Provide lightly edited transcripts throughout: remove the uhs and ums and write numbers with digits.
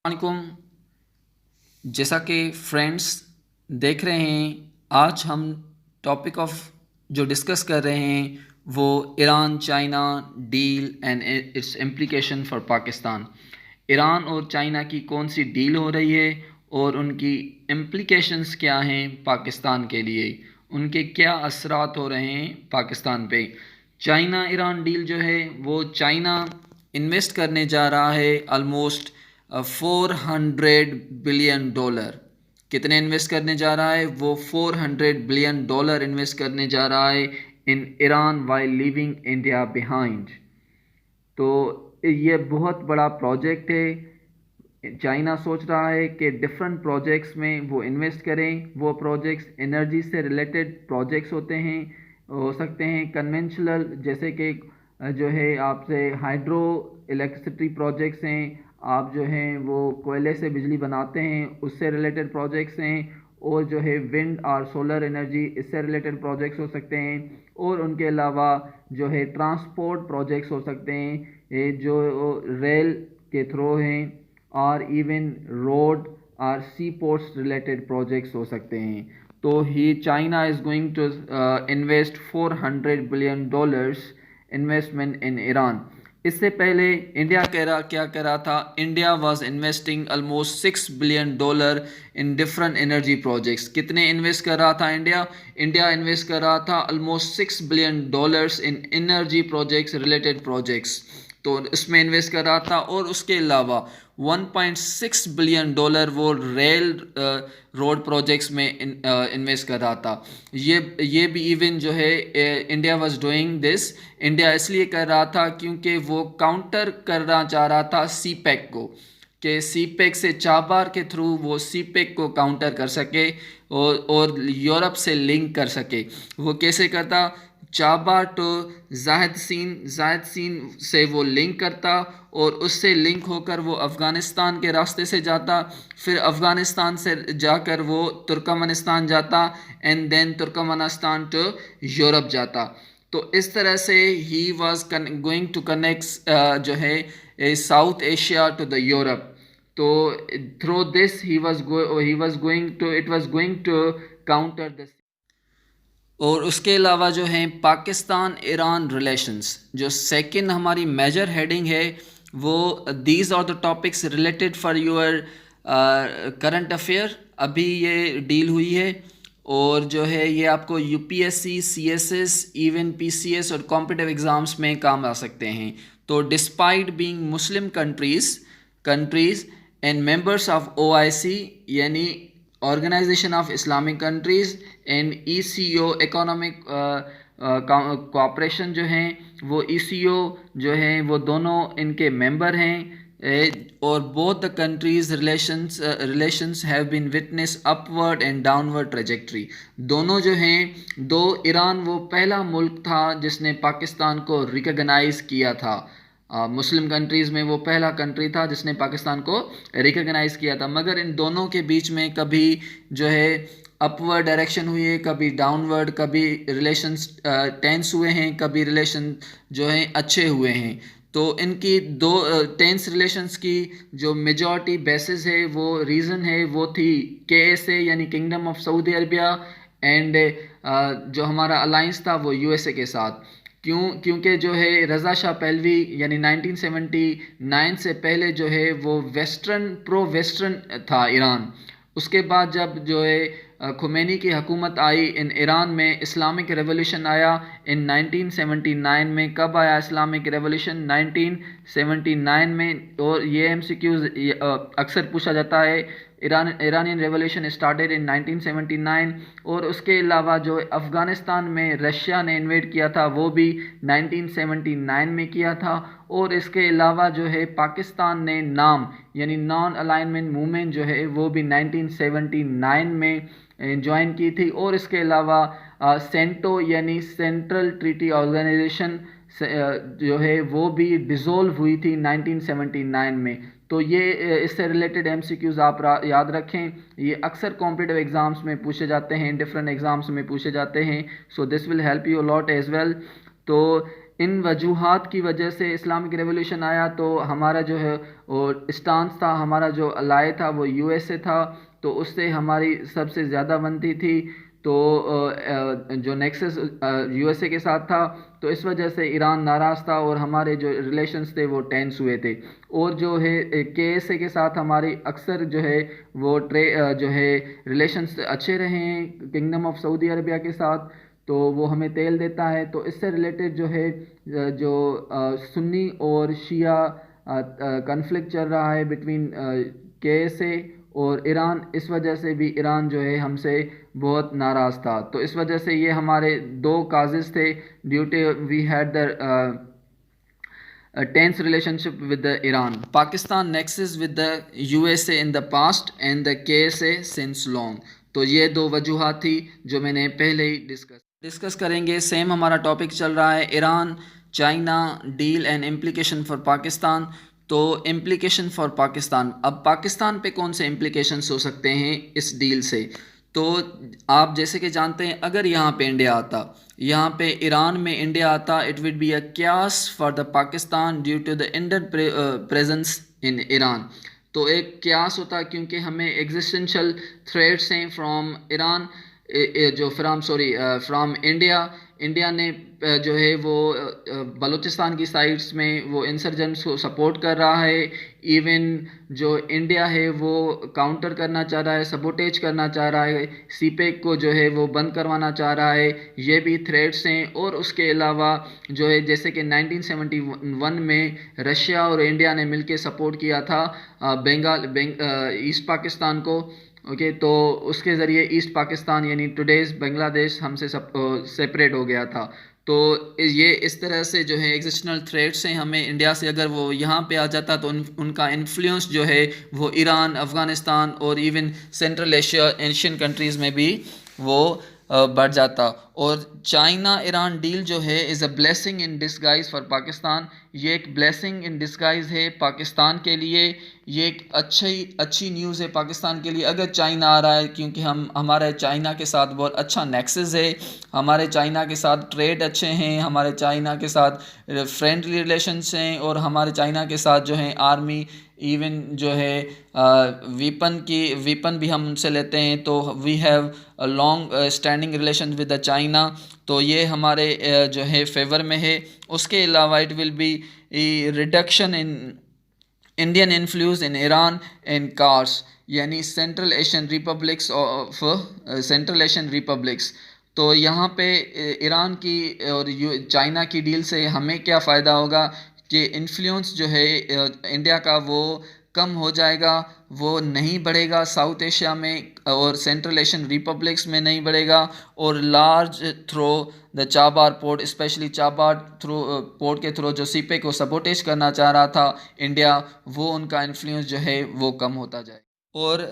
वालेकुम। जैसा कि फ्रेंड्स देख रहे हैं, आज हम टॉपिक ऑफ जो डिस्कस कर रहे हैं वो Iran China deal and it's implication for Pakistan. Iran और चाइना की कौन सी डील हो रही है और उनकी इम्प्लीकेशंस क्या हैं पाकिस्तान के लिए, उनके क्या असरात हो रहे हैं पाकिस्तान पे। चाइना ईरान डील जो है वो चाइना इन्वेस्ट करने जा रहा है ऑलमोस्ट $400 बिलियन। कितने इन्वेस्ट करने जा रहा है वो? $400 बिलियन इन्वेस्ट करने जा रहा है in Iran while leaving India behind. तो ये बहुत बड़ा प्रोजेक्ट है। चाइना सोच रहा है कि डिफरेंट प्रोजेक्ट्स में वो इन्वेस्ट करें। वो प्रोजेक्ट्स एनर्जी से रिलेटेड प्रोजेक्ट्स होते हैं, हो सकते हैं कन्वेंशनल, जैसे कि जो है आपसे हाइड्रो इलेक्ट्रिसिटी प्रोजेक्ट्स हैं, आप जो हैं वो कोयले से बिजली बनाते हैं उससे रिलेटेड प्रोजेक्ट्स हैं, और जो है विंड और सोलर एनर्जी इससे रिलेटेड प्रोजेक्ट्स हो सकते हैं, और उनके अलावा जो है ट्रांसपोर्ट प्रोजेक्ट्स हो सकते हैं, ये जो रेल के थ्रू हैं, और इवन रोड और सी पोर्ट्स रिलेटेड प्रोजेक्ट्स हो सकते हैं। तो ही China is going to invest $400 billion investment in Iran. इससे पहले इंडिया क्या कह रहा था? India was investing almost $6 billion in different energy projects. कितने इन्वेस्ट कर रहा था इंडिया? इंडिया इन्वेस्ट कर रहा था almost $6 billion in energy projects related projects. तो इसमें इन्वेस्ट कर रहा था, और उसके अलावा $1.6 बिलियन वो रेल रोड प्रोजेक्ट्स में इन्वेस्ट कर रहा था। ये भी इवन जो है India was doing this. India इसलिए कर रहा था क्योंकि वो काउंटर करना चाह रहा था सी पैक को, कि सी पैक से चाबार के थ्रू वो सी पैक को काउंटर कर सके और यूरोप से लिंक कर सके। वो कैसे करता? चाबार टू जायद सीन से वो लिंक करता, और उससे लिंक होकर वो अफ़गानिस्तान के रास्ते से जाता, फिर अफ़गानिस्तान से जाकर वो तुर्कमेनिस्तान जाता, and then Turkmenistan to Europe जाता। तो इस तरह से he was going to connect जो है South Asia to the Europe. तो through this he was going to counter this. और उसके अलावा जो है पाकिस्तान ईरान रिलेशंस, जो सेकंड हमारी मेजर हेडिंग है, वो these are the topics related for your current affair. अभी ये डील हुई है, और जो है ये आपको यूपीएससी, सीएसएस, इवन पीसीएस और कॉम्पिटिटिव एग्ज़ाम्स में काम आ सकते हैं। तो despite being Muslim countries and members of OIC यानी organisation of Islamic countries and ECO economic cooperation जो हैं, वो ईसीओ जो हैं वो दोनों इनके मेंबर हैं। और both the countries relations have been witness upward and downward trajectory. दोनों जो हैं, दो ईरान वो पहला मुल्क था जिसने पाकिस्तान को रिकॉग्नाइज किया था। मुस्लिम कंट्रीज़ में वो पहला कंट्री था जिसने पाकिस्तान को रिकॉग्नाइज़ किया था, मगर इन दोनों के बीच में कभी जो है अपवर्ड डायरेक्शन हुई है, कभी डाउनवर्ड, कभी रिलेशंस टेंस हुए हैं, कभी रिलेशन जो हैं अच्छे हुए हैं। तो इनकी दो टेंस रिलेशंस की जो मेजॉरिटी बेसिस है, वो रीज़न है, वो थी KSA यानी kingdom of Saudi Arabia, and जो हमारा अलाइंस था वो USA के साथ। क्योंकि जो है रज़ा शाह पहलवी यानी 1979 से पहले जो है वो प्रो वेस्टर्न था ईरान। उसके बाद जब जो है खुमैनी की हुकूमत आई इन ईरान में, इस्लामिक रेवोल्यूशन आया इन 1979 में। कब आया इस्लामिक रेवोल्यूशन? 1979 में। और ये MCQs अक्सर पूछा जाता है। Iranian revolution started in 1979। और उसके अलावा जो अफ़गानिस्तान में रशिया ने इन्वेड किया था वो भी 1979 में किया था। और इसके अलावा जो है पाकिस्तान ने नाम यानी नॉन अलाइनमेंट मूवमेंट जो है वो भी 1979 में ज्वाइन की थी। और इसके अलावा सेंटो यानी सेंट्रल ट्रीटी ऑर्गेनाइजेशन जो है वो भी डिज़ोल्व हुई थी 1979 में। तो ये इससे रिलेटेड MCQs आप याद रखें, ये अक्सर कॉम्पिटिटिव एग्ज़ाम्स में पूछे जाते हैं, डिफरेंट एग्ज़ाम्स में पूछे जाते हैं। So this will help you lot as well. तो इन वजूहात की वजह से इस्लामिक रेवोल्यूशन आया। तो हमारा जो है और स्टांस था, हमारा जो अलाय था वो यूएसए था, तो उससे हमारी सबसे ज़्यादा बनती थी। तो जो नेक्सस यूएसए के साथ था, तो इस वजह से ईरान नाराज़ था और हमारे जो रिलेशंस थे वो टेंस हुए थे। और जो है केएसए के साथ हमारी अक्सर जो है वो जो है रिलेशंस अच्छे रहे हैं किंगडम ऑफ सऊदी अरबिया के साथ। तो वो हमें तेल देता है। तो इससे रिलेटेड जो है जो सुन्नी और शिया कन्फ्लिक्ट चल रहा है बिटवीन केएसए और ईरान, इस वजह से भी ईरान जो है हमसे बहुत नाराज़ था। तो इस वजह से ये हमारे दो काजेज़ थे due to we had the tense relationship with the Iran. Pakistan nexus with the USA in the past and the KSA since long. तो ये दो वजूहात थी जो मैंने पहले ही डिस्कस करेंगे। सेम हमारा टॉपिक चल रहा है Iran China deal and implication for Pakistan. तो इम्प्लीकेशन फॉर पाकिस्तान, अब पाकिस्तान पे कौन से इम्प्लीकेशंस हो सकते हैं इस डील से। तो आप जैसे कि जानते हैं, अगर यहाँ पे इंडिया आता, यहाँ पे ईरान में इंडिया आता, it would be a chaos for the Pakistan due to the Indian presence in Iran. तो एक क्यास होता क्योंकि हमें एग्जिस्टेंशियल थ्रेट्स हैं फ्रॉम ईरान, जो फ्राम इंडिया। इंडिया ने जो है वो बलूचिस्तान की साइड्स में वो इंसर्जेंट्स को सपोर्ट कर रहा है। इवन जो इंडिया है वो काउंटर करना चाह रहा है, सबोटेज करना चाह रहा है, सीपेक को जो है वो बंद करवाना चाह रहा है। ये भी थ्रेट्स हैं। और उसके अलावा जो है जैसे कि 1971 में रशिया और इंडिया ने मिलकर सपोर्ट किया था ईस्ट पाकिस्तान को। ओके, तो उसके ज़रिए ईस्ट पाकिस्तान यानी टुडेज़ बांग्लादेश हमसे सेपरेट हो गया था। तो ये इस तरह से जो है एग्जिस्टनल थ्रेट्स हैं हमें इंडिया से। अगर वो यहाँ पे आ जाता तो उनका इन्फ्लुएंस जो है वो ईरान, अफ़गानिस्तान और even central Asia Asian countries में भी वो बढ़ जाता। और चाइना ईरान डील जो है is a blessing in disguise for Pakistan. ये एक ब्लेसिंग इन डिस्गाइज है पाकिस्तान के लिए। ये एक अच्छी न्यूज़ है पाकिस्तान के लिए अगर चाइना आ रहा है, क्योंकि हमारे चाइना के साथ बहुत अच्छा नेक्सस है। हमारे चाइना के साथ ट्रेड अच्छे हैं, हमारे चाइना के साथ फ्रेंडली रिलेशंस हैं, और हमारे चाइना के साथ जो है आर्मी, इवन जो है वीपन भी हम उनसे लेते हैं। तो we have a long standing relation with the China. तो ये हमारे जो है फेवर में है। उसके अलावा it will be reduction in Indian influence in Iran and cars, यानी सेंट्रल एशियन रिपब्लिक्स। तो यहाँ पे ईरान की और चाइना की डील से हमें क्या फ़ायदा होगा कि इन्फ्लुएंस जो है इंडिया का वो कम हो जाएगा, वो नहीं बढ़ेगा साउथ एशिया में और सेंट्रल एशियन रिपब्लिक्स में नहीं बढ़ेगा। और large through the Chabahar port, specially Chabahar through port के थ्रू जो सीपे को सबोटेज करना चाह रहा था इंडिया, वो उनका इन्फ्लुएंस जो है वो कम होता जाए। और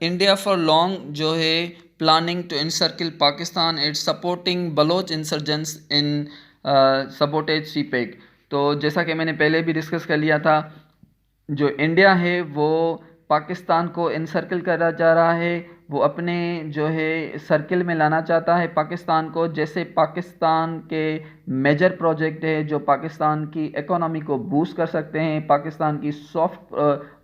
इंडिया फॉर लॉन्ग जो है planning to encircle Pakistan, it's supporting Baloch insurgents in sabotage CPEC. तो जैसा कि मैंने पहले भी डिस्कस कर लिया था, जो इंडिया है वो पाकिस्तान को इनसर्किल करना चाह रहा है, वो अपने जो है सर्किल में लाना चाहता है पाकिस्तान को। जैसे पाकिस्तान के मेजर प्रोजेक्ट है जो पाकिस्तान की इकोनॉमी को बूस्ट कर सकते हैं, पाकिस्तान की सॉफ्ट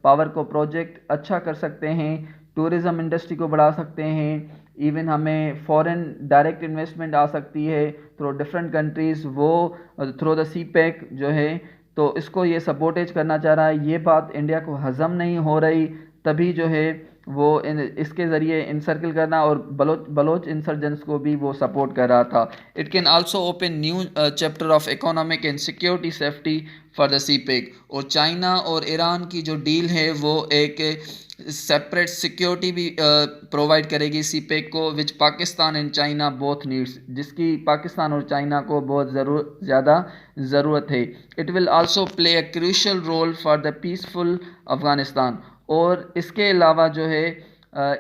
पावर को प्रोजेक्ट अच्छा कर सकते हैं, टूरिज़म इंडस्ट्री को बढ़ा सकते हैं, इवन हमें फॉरेन डायरेक्ट इन्वेस्टमेंट आ सकती है थ्रू डिफरेंट कंट्रीज़, वो थ्रू द सीपेक जो है। तो इसको ये सपोर्टेज करना चाह रहा है। ये बात इंडिया को हज़म नहीं हो रही, तभी जो है वो इसके ज़रिए इनसर्किल करना और बलोच इंसर्जेंट्स को भी वो सपोर्ट कर रहा था। It can also open new chapter of economic and security safety for the CPEC. और चाइना और ईरान की जो डील है वो एक सेपरेट सिक्योरिटी भी प्रोवाइड करेगी सीपेक को, which Pakistan and China both needs, जिसकी पाकिस्तान और चाइना को बहुत ज़्यादा ज़रूरत है। It will also play a crucial role for the peaceful Afghanistan. और इसके अलावा जो है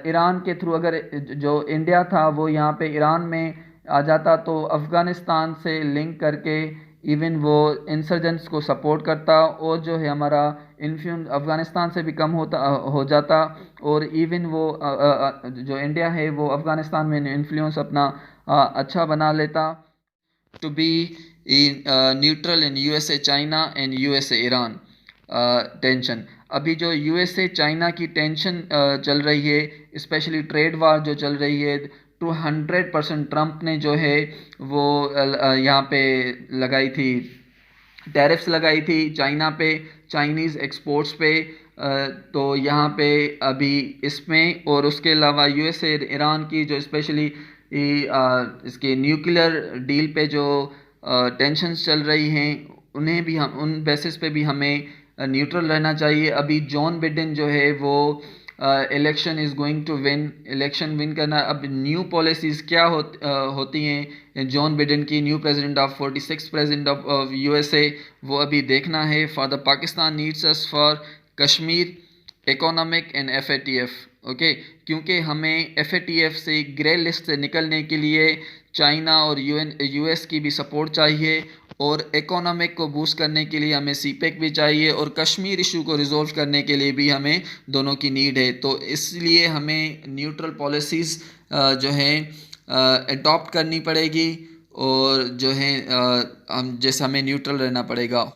ईरान के थ्रू अगर जो इंडिया था वो यहाँ पे ईरान में आ जाता तो अफ़गानिस्तान से लिंक करके इवन वो इंसर्जेंट्स को सपोर्ट करता, और जो है हमारा इन्फ्लुएंस अफ़गानिस्तान से भी कम हो जाता। और इवन वो जो इंडिया है वो अफ़गानिस्तान में इन्फ्लुएंस अपना अच्छा बना लेता to be neutral in USA China and USA Iran tension. अभी जो यूएसए चाइना की टेंशन चल रही है, स्पेशली ट्रेड वार जो चल रही है, 200% ट्रम्प ने जो है वो यहाँ पे लगाई थी, टैरिफ्स लगाई थी चाइना पे, चाइनीज़ एक्सपोर्ट्स पे। तो यहाँ पे अभी इसमें, और उसके अलावा यूएसए ईरान की जो स्पेशली इसके न्यूक्लियर डील पे जो टेंशन्स चल रही हैं, उन्हें भी हम उन बेसिस पे भी हमें न्यूट्रल रहना चाहिए। अभी जॉन बिडेन जो है वो election is going to win, election win करना। अब न्यू पॉलिसीज़ क्या होती हैं जॉन बिडेन की, new president of 46 president of USA, वो अभी देखना है। For the Pakistan needs us for Kashmir economic and FATF, okay, क्योंकि हमें एफएटीएफ से ग्रे लिस्ट से निकलने के लिए चाइना और यूएस की भी सपोर्ट चाहिए, और इकोनॉमिक को बूस्ट करने के लिए हमें सीपेक भी चाहिए, और कश्मीर इशू को रिजॉल्व करने के लिए भी हमें दोनों की नीड है। तो इसलिए हमें न्यूट्रल पॉलिसीज़ जो हैं अडॉप्ट करनी पड़ेगी, और जो है हम जैसे हमें न्यूट्रल रहना पड़ेगा।